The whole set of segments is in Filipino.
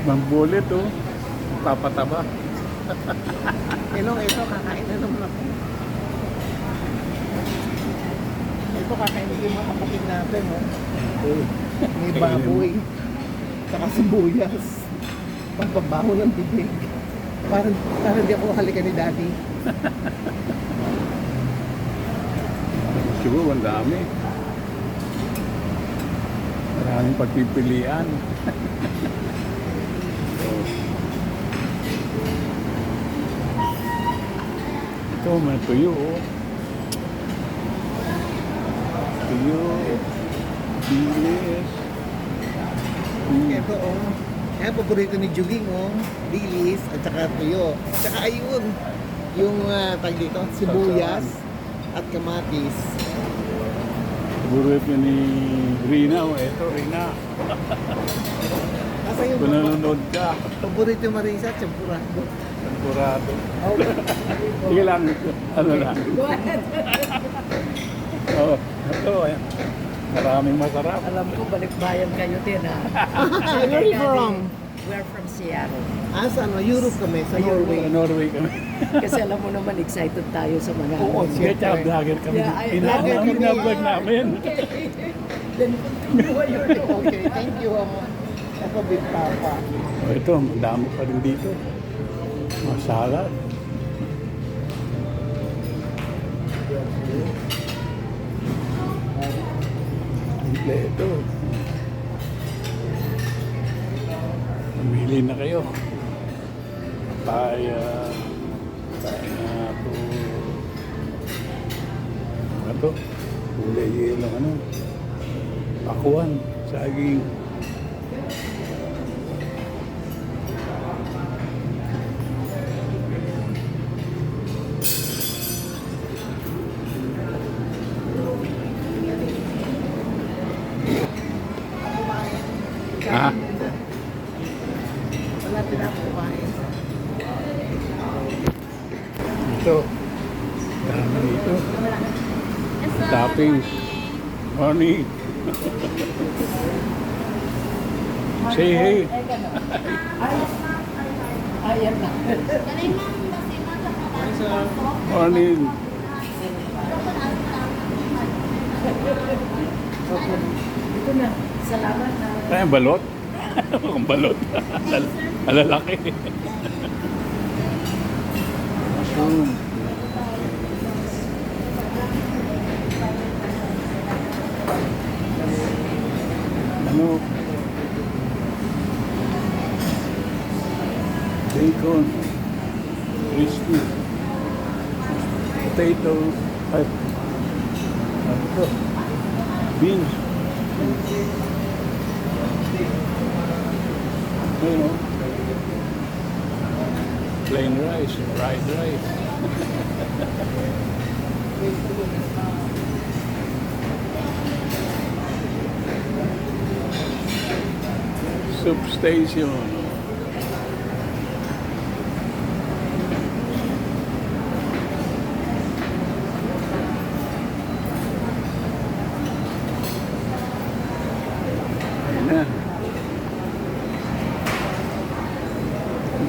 Mambulit oh. Papataba. Ito, kakain na naman ako. Ito, kakain din mga kapatid natin, oh. May baboy. Saka sibuyas. Pagbabaho ng bibig. Parang hindi ako halikan ni Daddy. Siguro, ang dami. Maraming pagpipilian. Ito, may tuyo, oh. Tuyo. Bilis. Ito, oh. Kaya paborito ni Juging, oh. Dilis at saka tuyo. Tsaka ayun. Yung tag dito, sibuyas at kamatis. Paborito ni Rina, oh. Ito, Rina. Kasi yung Kung nanonood ka, paborito ni Marisa, champurado. tempurado. Okay. Sige lang, ano lang. Oh, ito, ayan. Maraming masarap. Alam ko, balikbayan kayo din, ha? Where are you from? We're from Seattle. Sa Europe kami, sa Norway. Sa Norway kami. Kasi alam mo naman, excited tayo sa mga... Oo, Kaya tsaka vlogger kami. Yeah, I- vlogger kami. Binablog namin. Then continue your Okay, thank you. Ako, Big Papa. Oh, ito, madami pa rin dito. Masalad. Kompleto. Mamili na kayo. Papaya, pineapple. Ano to? Kulay yelo, ano? Pakuan, saging. Ah, Wala din ako kumain. ito. Dami dito. Toppings. Morning. Say hey. Ayan na. Morning. Ito na. Salamat na. Kaya balot? Kung balot. Alalaki. Mushroom. Ano? Bacon. Crispy. Potato. Ay. Ano to? Beans. You know, plain rice, fried rice. Soup station. Ayan na.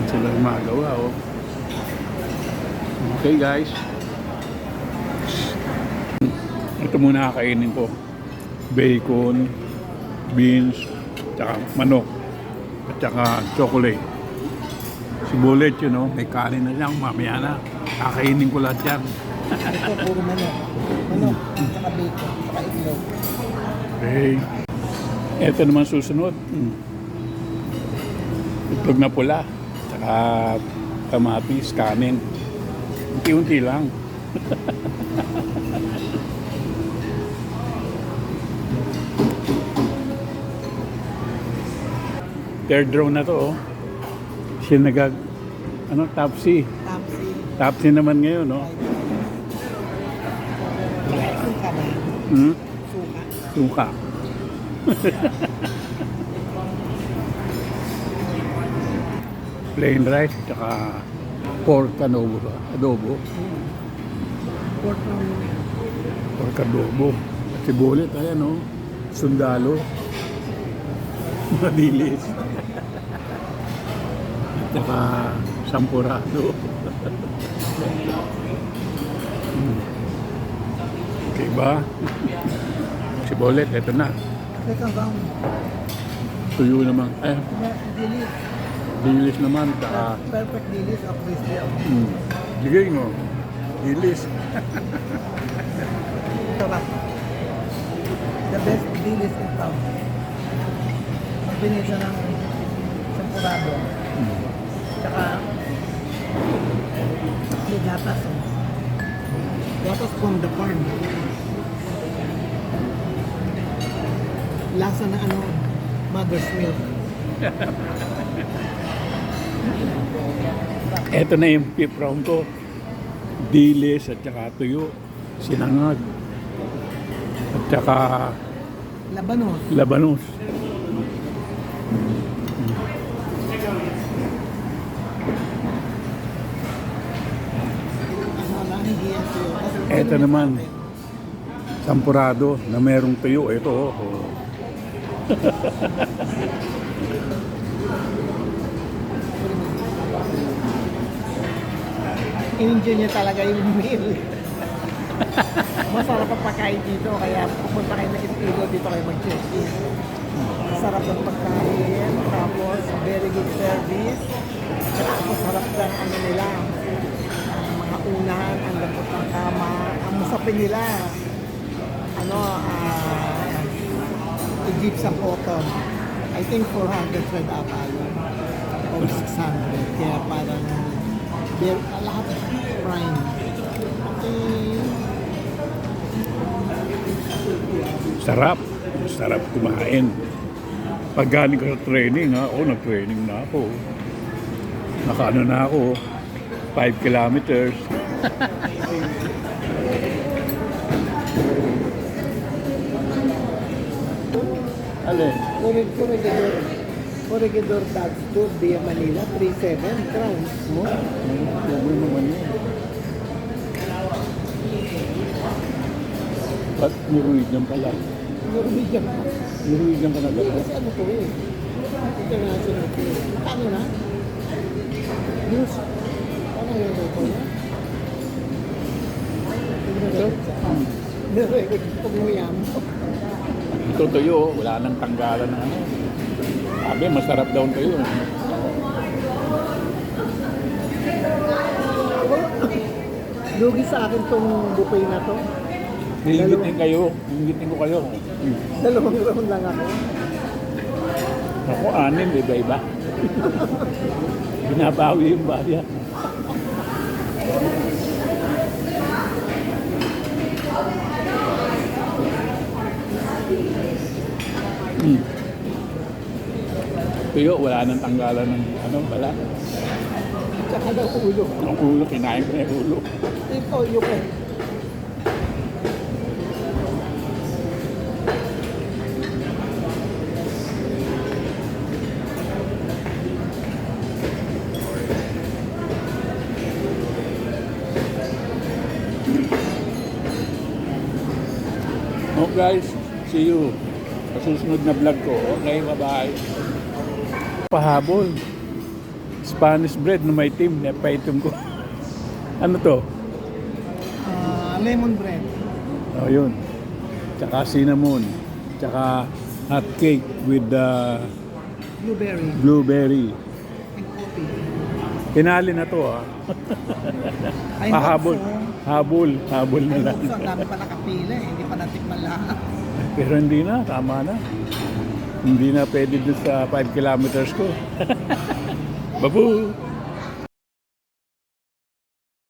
Sila gumagawa, oh. Okay, guys. Ito muna kakainin ko. Bacon, beans, tsaka manok, at tsaka chocolate. Sibulit yun, oh. May kanin na siyang mamaya na. Kakainin ko lahat yan. Ito, puro manok. Manok, saka bacon, saka itlog. Okay. Ito naman susunod. Itlog na pula. Tsaka kamatis, kanin. Unti-unti lang. Third row na to, oh. Siya Tapsi. Tapsi. Tapsi naman ngayon, no? Suka ba? Hmm? Suka. Suka. Plain rice, tsaka pork adobo ba? Adobo. Pork roll. Pork adobo. At sibulit, ayan, oh. Sundalo. Madilis. Tsaka sampurado. Okay ba? Si Bolet, eto na. Second round. Tuyo naman. Eh, Dilis. dilis naman. Tsaka, Perfect dilis of crispy. ligay mo. Dilis. Sarap. The best dilis in town. Binisa ng sampurado. Tsaka may gatas. Oh. Gatas from the farm. Lasa na ano, mother's milk. Eto na yung beef round ko. Dilis at saka tuyo. Sinangag. At saka Labanos. labanos. Ano lang, hindi yan tuyo. Kasi Eto naman. Sampurado na merong tuyo. Ito, oh. in-enjoy niya talaga yung meal. Masarap ang pagkain dito, kaya pupunta kayo ng Iloilo, dito kayo mag-check-in. Masarap ang pagkain, tapos very good service. Tapos sarap ng ano nila, ang mga unan, ang lambot ng kama, ang musapin nila. Ano, Egyptian cotton. I think 400 thread ata yun. Or 600. Kaya parang lahat prime. Okay. Sarap. Sarap kumain. Pag galing ko sa training, nag-training na ako. Nakaano na ako, 5 kilometers. Alin? Corregidor Dodge Tour via Manila, 37 crowns mo. Huwag naman yun. Ba't Norwegian pala? Norwegian. Norwegian ka na ba? Kasi ano to eh. International tour. Paano na? News. Paano yung ito na? Nirecord pag mo yan. Ito tuyo, wala nang tanggalan ng ano. Sabi, masarap daw ang tuyo. Lugi sa akin tong buffet na to. Hingitin kayo. Hingitin ko kayo. Dalawang round lang ako. Ako, 6, iba-iba. Binabawi yung baya. Tuyo, wala nang tanggalan ng ano pala. Tsaka daw ulo. Ang ulo, kinain ko na yung ulo. Ito yung Oh guys, see you sa susunod na vlog ko. Okay, bye-bye. Pahabol. Spanish bread na may team. Napaitom ko. Ano to? lemon bread. Oh, yun. Tsaka cinnamon. Tsaka hot cake with Blueberry. blueberry. And coffee. Pinali na to I Pahabol. hope so. Habol. Habol na I lang. hope so. Ang dami pa nakapila eh. Hindi pa natikman lahat. Pero hindi na. Tama na. Hindi na pwede doon sa 5 kilometers ko. Babu!